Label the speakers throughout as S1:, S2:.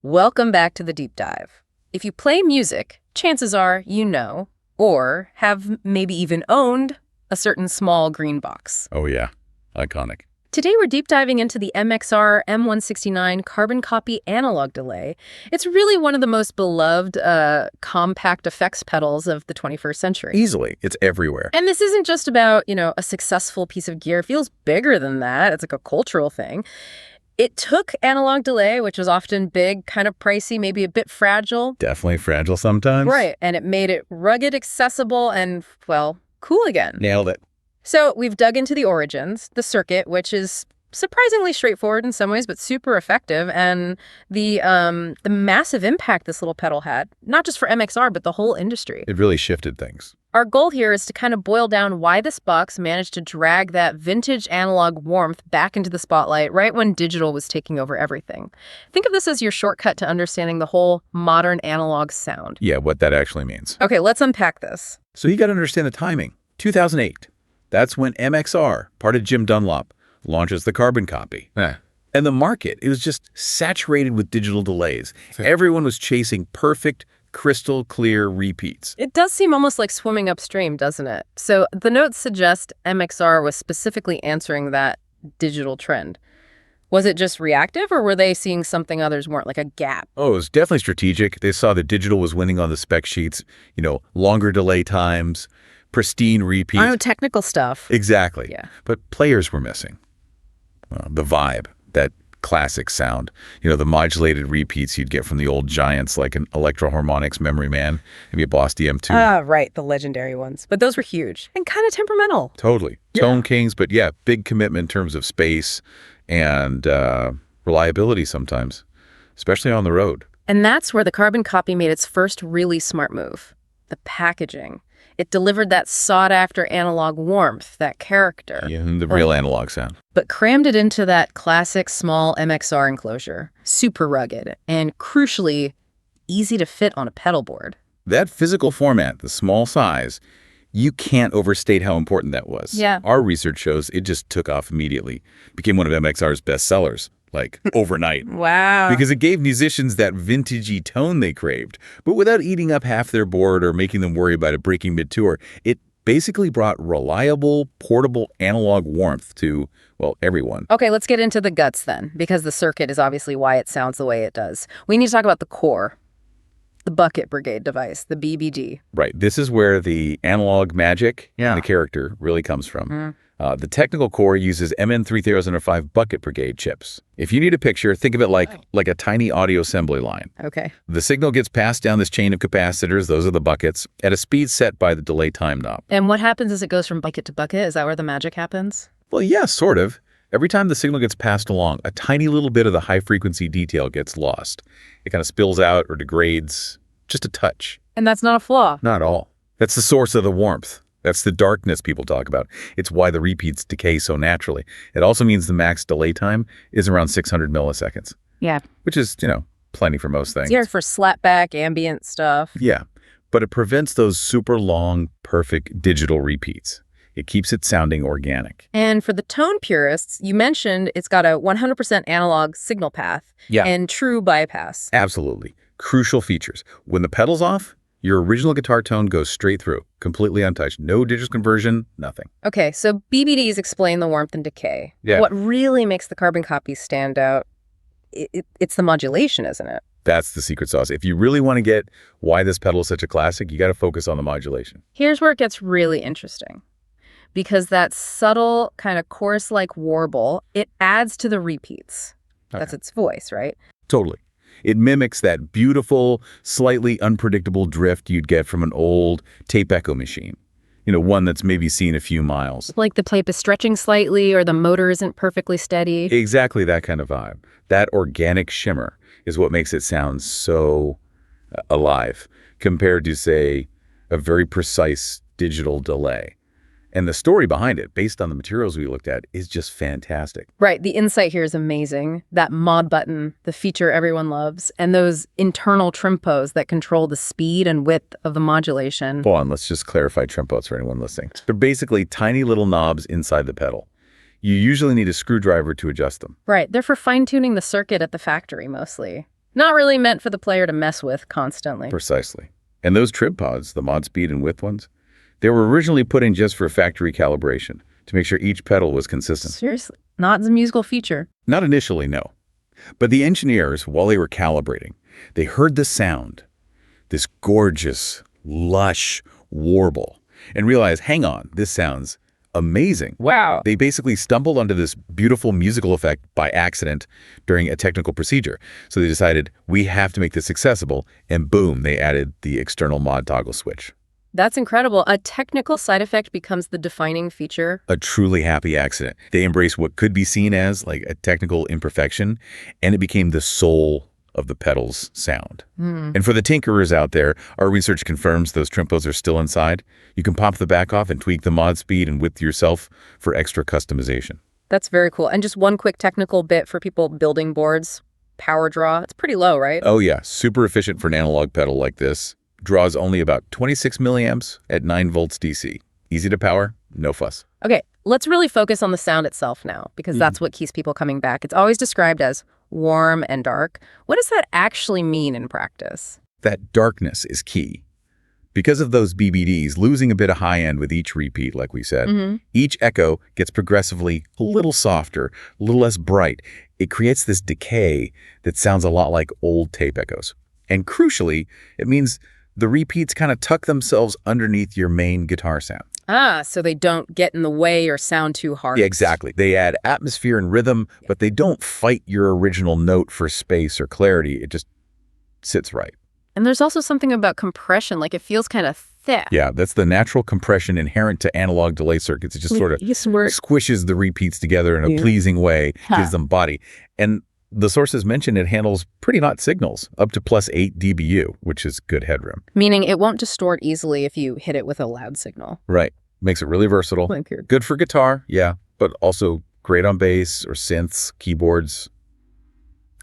S1: Welcome back to the deep dive. If you play music, chances are you know, or have maybe even owned, a certain small green box.
S2: Oh yeah, iconic.
S1: Today we're deep diving into the MXR M169 carbon copy analog delay. It's really one of the most beloved compact effects pedals of the 21st century.
S2: Easily, it's everywhere.
S1: And this isn't just about, a successful piece of gear. It feels bigger than that. It's like a cultural thing. It took analog delay, which was often big, kind of pricey, maybe a bit fragile.
S2: Definitely fragile sometimes.
S1: Right, and it made it rugged, accessible, and, well, cool again.
S2: Nailed it.
S1: So we've dug into the origins, the circuit, which is surprisingly straightforward in some ways, but super effective, and the massive impact this little pedal had, not just for MXR, but the whole industry.
S2: It really shifted things.
S1: Our goal here is to kind of boil down why this box managed to drag that vintage analog warmth back into the spotlight right when digital was taking over everything. Think of this as your shortcut to understanding the whole modern analog sound.
S2: Yeah, what that actually means.
S1: Okay, let's unpack this.
S2: So you got to understand the timing. 2008. That's when MXR, part of Jim Dunlop, launches the carbon copy. And the market, it was just saturated with digital delays. Everyone was chasing perfect, crystal clear repeats.
S1: It does seem almost like swimming upstream, doesn't it? So the notes suggest MXR was specifically answering that digital trend. Was it just reactive, or were they seeing something others weren't, like a gap?
S2: Oh, it was definitely strategic. They saw that digital was winning on the spec sheets, longer delay times, pristine repeats.
S1: I know, technical stuff.
S2: Exactly.
S1: Yeah.
S2: But players were missing. The vibe, that classic sound. The modulated repeats you'd get from the old giants like an Electro-Harmonix Memory Man, maybe a Boss DM2.
S1: Ah, right, the legendary ones. But those were huge and kind of temperamental.
S2: Totally.
S1: Yeah.
S2: Tone kings, but yeah, big commitment in terms of space and reliability sometimes, especially on the road.
S1: And that's where the carbon copy made its first really smart move, the packaging. It delivered that sought-after analog warmth, that character.
S2: Yeah, the real analog sound.
S1: But crammed it into that classic small MXR enclosure. Super rugged and, crucially, easy to fit on a pedal board.
S2: That physical format, the small size, you can't overstate how important that was.
S1: Yeah.
S2: Our research shows it just took off immediately. Became one of MXR's best sellers, like overnight.
S1: Wow.
S2: Because it gave musicians that vintagey tone they craved, but without eating up half their board or making them worry about it breaking mid-tour. It basically brought reliable, portable analog warmth to, well, everyone.
S1: Okay, let's get into the guts then, because the circuit is obviously why it sounds the way it does. We need to talk about the core, the bucket brigade device, the BBD.
S2: Right. This is where the analog magic and the character really comes from. The technical core uses MN3005 bucket brigade chips. If you need a picture, think of it like a tiny audio assembly line.
S1: Okay.
S2: The signal gets passed down this chain of capacitors, those are the buckets, at a speed set by the delay time knob.
S1: And what happens as it goes from bucket to bucket? Is that where the magic happens?
S2: Well, yeah, sort of. Every time the signal gets passed along, a tiny little bit of the high-frequency detail gets lost. It kind of spills out or degrades just a touch.
S1: And that's not a flaw.
S2: Not all. That's the source of the warmth. That's the darkness people talk about. It's why the repeats decay so naturally. It also means the max delay time is around 600 milliseconds.
S1: Yeah.
S2: Which is, plenty for most things.
S1: It's here for slapback, ambient stuff.
S2: Yeah. But it prevents those super long, perfect digital repeats. It keeps it sounding organic.
S1: And for the tone purists, you mentioned it's got a 100% analog signal path and true bypass.
S2: Absolutely. Crucial features. When the pedal's off, your original guitar tone goes straight through, completely untouched. No digital conversion, nothing.
S1: Okay, so BBDs explain the warmth and decay.
S2: Yeah.
S1: What really makes the carbon copies stand out, it's the modulation, isn't it?
S2: That's the secret sauce. If you really want to get why this pedal is such a classic, you got to focus on the modulation.
S1: Here's where it gets really interesting. Because that subtle kind of chorus-like warble, it adds to the repeats. That's its voice, right?
S2: Totally. It mimics that beautiful, slightly unpredictable drift you'd get from an old tape echo machine. One that's maybe seen a few miles.
S1: Like the tape is stretching slightly or the motor isn't perfectly steady.
S2: Exactly that kind of vibe. That organic shimmer is what makes it sound so alive compared to, say, a very precise digital delay. And the story behind it, based on the materials we looked at, is just fantastic.
S1: Right. The insight here is amazing. That mod button, the feature everyone loves, and those internal trimpos that control the speed and width of the modulation.
S2: Hold on, let's just clarify trimpos for anyone listening. They're basically tiny little knobs inside the pedal. You usually need a screwdriver to adjust them.
S1: Right. They're for fine-tuning the circuit at the factory, mostly. Not really meant for the player to mess with constantly.
S2: Precisely. And those trib pods, the mod speed and width ones, they were originally put in just for factory calibration to make sure each pedal was consistent.
S1: Seriously, not a musical feature.
S2: Not initially, no. But the engineers, while they were calibrating, they heard the sound, this gorgeous, lush warble, and realized, hang on, this sounds amazing.
S1: Wow.
S2: They basically stumbled onto this beautiful musical effect by accident during a technical procedure. So they decided, we have to make this accessible, and boom, they added the external mod toggle switch.
S1: That's incredible. A technical side effect becomes the defining feature.
S2: A truly happy accident. They embraced what could be seen as like a technical imperfection, and it became the soul of the pedal's sound. And for the tinkerers out there, our research confirms those trimpos are still inside. You can pop the back off and tweak the mod speed and width yourself for extra customization.
S1: That's very cool. And just one quick technical bit for people building boards. Power draw. It's pretty low, right?
S2: Oh yeah, super efficient for an analog pedal like this. Draws only about 26 milliamps at 9 volts DC. Easy to power, no fuss.
S1: Okay, let's really focus on the sound itself now, because that's what keeps people coming back. It's always described as warm and dark. What does that actually mean in practice?
S2: That darkness is key. Because of those BBDs losing a bit of high end with each repeat, like we said, each echo gets progressively a little softer, a little less bright. It creates this decay that sounds a lot like old tape echoes. And crucially, it means the repeats kind of tuck themselves underneath your main guitar sound.
S1: Ah, so they don't get in the way or sound too hard.
S2: Yeah, exactly. They add atmosphere and rhythm, but they don't fight your original note for space or clarity. It just sits right.
S1: And there's also something about compression, like it feels kind of thick.
S2: Yeah, that's the natural compression inherent to analog delay circuits. It just sort of squishes the repeats together in a pleasing way, gives them body. And the sources mention it handles pretty hot signals, up to plus 8 dBu, which is good headroom.
S1: Meaning it won't distort easily if you hit it with a loud signal.
S2: Right. Makes it really versatile. Good for guitar, yeah, but also great on bass or synths, keyboards,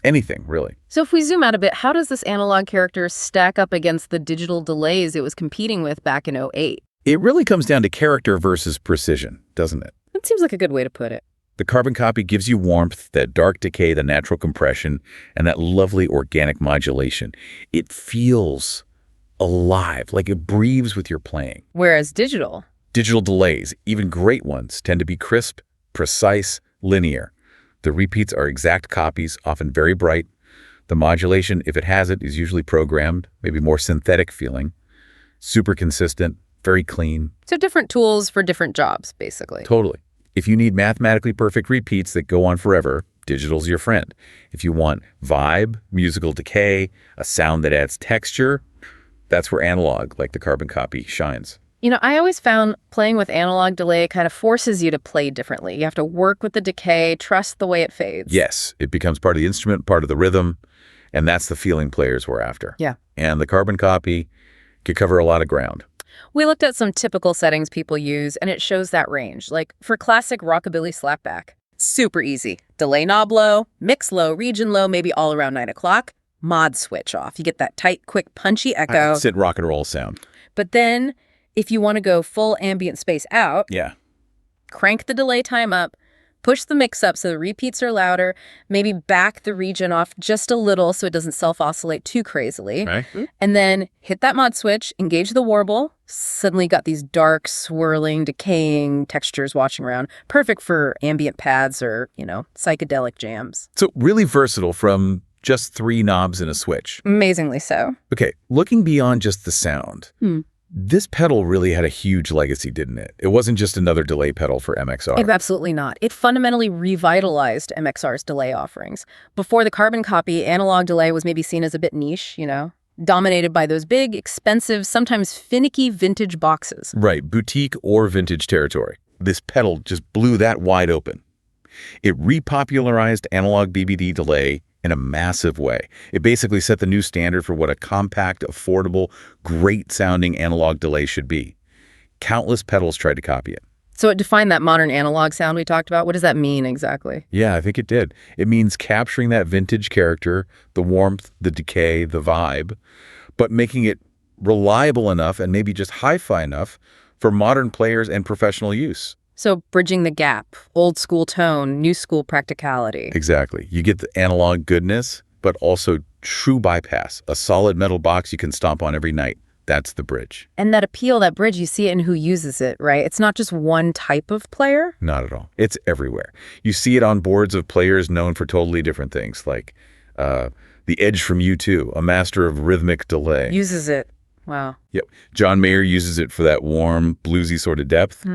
S2: anything, really.
S1: So if we zoom out a bit, how does this analog character stack up against the digital delays it was competing with back in '08?
S2: It really comes down to character versus precision, doesn't it?
S1: That seems like a good way to put it.
S2: The carbon copy gives you warmth, that dark decay, the natural compression, and that lovely organic modulation. It feels alive, like it breathes with your playing.
S1: Whereas digital
S2: delays, even great ones, tend to be crisp, precise, linear. The repeats are exact copies, often very bright. The modulation, if it has it, is usually programmed, maybe more synthetic feeling. Super consistent, very clean.
S1: So different tools for different jobs, basically.
S2: Totally. If you need mathematically perfect repeats that go on forever, digital's your friend. If you want vibe, musical decay, a sound that adds texture, that's where analog, like the carbon copy, shines.
S1: You know, I always found playing with analog delay kind of forces you to play differently. You have to work with the decay, trust the way it fades.
S2: Yes, it becomes part of the instrument, part of the rhythm, and that's the feeling players were after.
S1: Yeah.
S2: And the carbon copy could cover a lot of ground.
S1: We looked at some typical settings people use, and it shows that range. Like for classic rockabilly slapback, super easy. Delay knob low, mix low, region low, maybe all around 9 o'clock. Mod switch off. You get that tight, quick, punchy echo.
S2: Sit rock and roll sound.
S1: But then if you want to go full ambient space out, crank the delay time up, push the mix up so the repeats are louder, maybe back the region off just a little so it doesn't self-oscillate too crazily.
S2: Right.
S1: And then hit that mod switch, engage the warble. Suddenly you got these dark, swirling, decaying textures washing around. Perfect for ambient pads or, psychedelic jams.
S2: So really versatile from just 3 knobs and a switch.
S1: Amazingly so.
S2: Okay, looking beyond just the sound, this pedal really had a huge legacy, didn't it? It wasn't just another delay pedal for MXR.
S1: Absolutely not. It fundamentally revitalized MXR's delay offerings. Before the carbon copy, analog delay was maybe seen as a bit niche, dominated by those big, expensive, sometimes finicky vintage boxes.
S2: Right, boutique or vintage territory. This pedal just blew that wide open. It repopularized analog BBD delay in a massive way. It basically set the new standard for what a compact, affordable, great-sounding analog delay should be. Countless pedals tried to copy it.
S1: So it defined that modern analog sound we talked about. What does that mean exactly?
S2: Yeah, I think it did. It means capturing that vintage character, the warmth, the decay, the vibe, but making it reliable enough and maybe just hi-fi enough for modern players and professional use.
S1: So bridging the gap, old school tone, new school practicality.
S2: Exactly. You get the analog goodness, but also true bypass, a solid metal box you can stomp on every night. That's the bridge.
S1: And that appeal, that bridge, you see it in who uses it, right? It's not just one type of player.
S2: Not at all. It's everywhere. You see it on boards of players known for totally different things, like the Edge from U2, a master of rhythmic delay.
S1: Uses it. Wow.
S2: Yep. John Mayer uses it for that warm, bluesy sort of depth.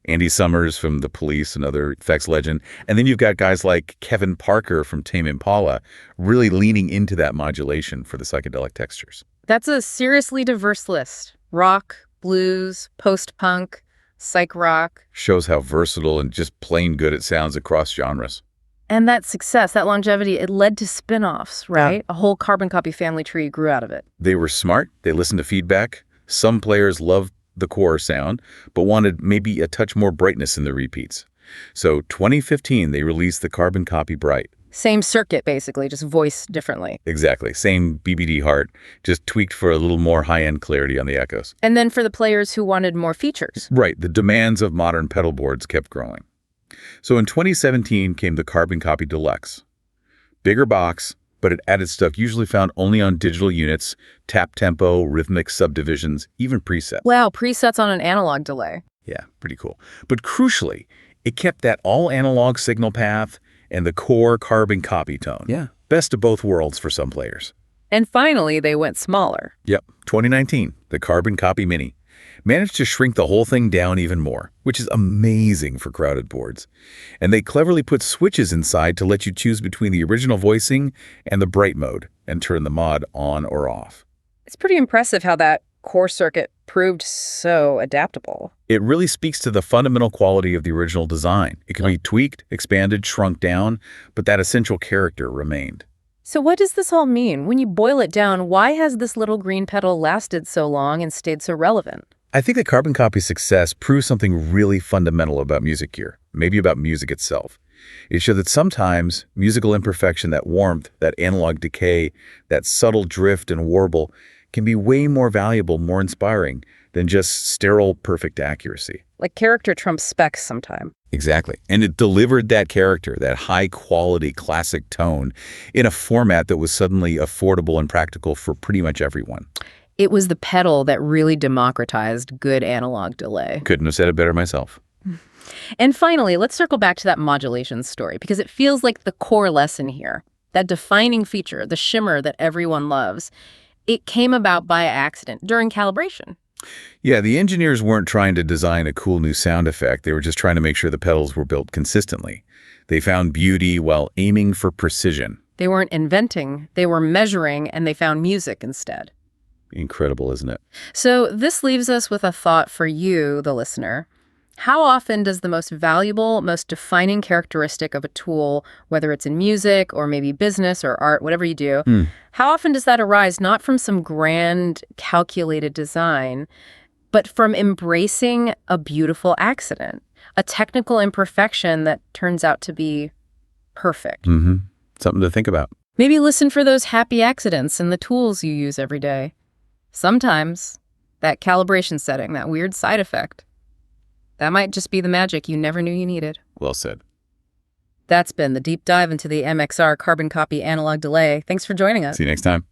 S2: Andy Summers from The Police, another effects legend. And then you've got guys like Kevin Parker from Tame Impala really leaning into that modulation for the psychedelic textures.
S1: That's a seriously diverse list. Rock, blues, post-punk, psych rock.
S2: Shows how versatile and just plain good it sounds across genres.
S1: And that success, that longevity, it led to spin-offs, right? A whole carbon copy family tree grew out of it.
S2: They were smart. They listened to feedback. Some players loved the core sound, but wanted maybe a touch more brightness in the repeats. So 2015, they released the Carbon Copy Bright.
S1: Same circuit, basically, just voiced differently.
S2: Exactly. Same BBD heart, just tweaked for a little more high-end clarity on the echoes.
S1: And then for the players who wanted more features.
S2: Right. The demands of modern pedal boards kept growing. So in 2017 came the Carbon Copy Deluxe. Bigger box, but it added stuff usually found only on digital units, tap tempo, rhythmic subdivisions, even presets.
S1: Wow, presets on an analog delay.
S2: Yeah, pretty cool. But crucially, it kept that all-analog signal path and the core carbon copy tone. Yeah. Best of both worlds for some players.
S1: And finally, they went smaller.
S2: Yep. 2019, the Carbon Copy Mini. Managed to shrink the whole thing down even more, which is amazing for crowded boards. And they cleverly put switches inside to let you choose between the original voicing and the bright mode and turn the mod on or off.
S1: It's pretty impressive how that core circuit proved so adaptable.
S2: It really speaks to the fundamental quality of the original design. It can be tweaked, expanded, shrunk down, but that essential character remained.
S1: So what does this all mean? When you boil it down, why has this little green pedal lasted so long and stayed so relevant?
S2: I think that Carbon Copy's success proves something really fundamental about music gear, maybe about music itself. It showed that sometimes musical imperfection, that warmth, that analog decay, that subtle drift and warble can be way more valuable, more inspiring than just sterile, perfect accuracy.
S1: Like character trumps specs sometime.
S2: Exactly. And it delivered that character, that high-quality classic tone, in a format that was suddenly affordable and practical for pretty much everyone.
S1: It was the pedal that really democratized good analog delay.
S2: Couldn't have said it better myself.
S1: And finally, let's circle back to that modulation story, because it feels like the core lesson here, that defining feature, the shimmer that everyone loves, it came about by accident during calibration.
S2: Yeah, the engineers weren't trying to design a cool new sound effect. They were just trying to make sure the pedals were built consistently. They found beauty while aiming for precision.
S1: They weren't inventing, they were measuring, and they found music instead.
S2: Incredible, isn't it?
S1: So this leaves us with a thought for you, the listener. How often does the most valuable, most defining characteristic of a tool, whether it's in music or maybe business or art, whatever you do, how often does that arise not from some grand, calculated design, but from embracing a beautiful accident, a technical imperfection that turns out to be perfect?
S2: Something to think about.
S1: Maybe listen for those happy accidents in the tools you use every day. Sometimes that calibration setting, that weird side effect, that might just be the magic you never knew you needed.
S2: Well said.
S1: That's been the deep dive into the MXR Carbon Copy Analog Delay. Thanks for joining us.
S2: See you next time.